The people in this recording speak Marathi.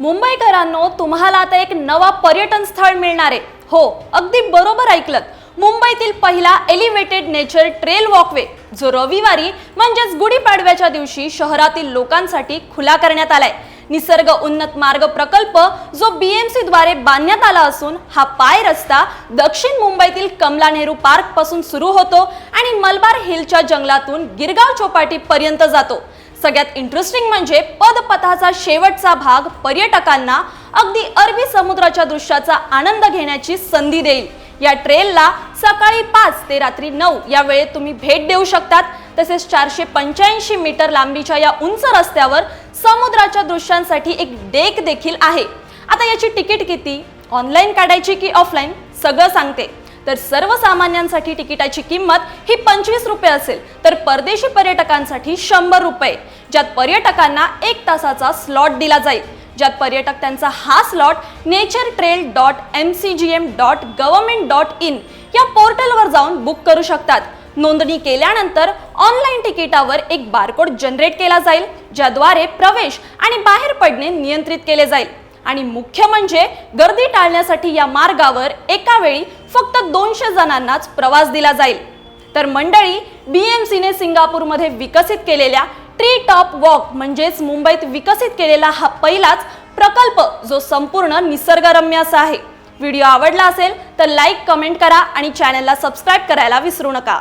मुंबईकरांनो, तुम्हाला आता एक नवा पर्यटन स्थळ मिळणार आहे। हो, अगदी बरोबर ऐकलत। मुंबईतील पहिला एलिव्हेटेड नेचर ट्रेल वॉकवे जो रविवारी म्हणजेच गुढीपाडव्याच्या दिवशी शहरातील लोकांसाठी खुला करण्यात आलाय। निसर्ग उन्नत मार्ग प्रकल्प जो बीएमसी द्वारे बांधण्यात आला असून हा पाय रस्ता दक्षिण मुंबईतील कमला नेहरू पार्क पासून सुरू होतो आणि मलबार हिलच्या जंगलातून गिरगाव चौपाटी पर्यंत जातो। सगळ्यात इंटरेस्टिंग म्हणजे पदपथाचा शेवटचा भाग पर्यटकांना अगदी अरबी समुद्राच्या दृश्याचा आनंद घेण्याची संधी देईल। या ट्रेलला सकाळी 5 ते रात्री 9 या वेळेत तुम्ही भेट देऊ शकतात। तसेच 485 मीटर लांबीच्या या उंच रस्त्यावर समुद्राच्या दृश्यांसाठी एक डेक देखील आहे। आता याची तिकीट किती, ऑनलाईन काढायची की ऑफलाईन, सगळं सांगते। तर सर्वसामान्यांसाठी तिकिटाची किंमत ही 25 रुपये असेल, तर परदेशी पर्यटकांसाठी 100 रुपये, ज्यात पर्यटकांना 1 तासाचा स्लॉट दिला जाईल। ज्यात पर्यटक त्यांचा हा स्लॉट naturtrail.mcgm.government.in या पोर्टलवर जाऊन बुक करू शकतात। नोंदणी केल्यानंतर ऑनलाईन तिकिटावर एक बारकोड जनरेट केला जाईल, ज्याद्वारे प्रवेश आणि बाहेर पडणे नियंत्रित केले जाईल। आणि मुख्य म्हणजे गर्दी टाळण्यासाठी या मार्गावर एका वेळी फक्त 200 जणांनाच प्रवास दिला जाईल। तर मंडळी, बीएमसीने सिंगापूरमध्ये विकसित केलेल्या ट्री टॉप वॉक म्हणजेच मुंबईत विकसित केलेला हा पहिलाच प्रकल्प जो संपूर्ण निसर्गरम्य असा आहे। व्हिडिओ आवडला असेल तर लाईक, कमेंट करा आणि चॅनलला सबस्क्राईब करायला विसरू नका।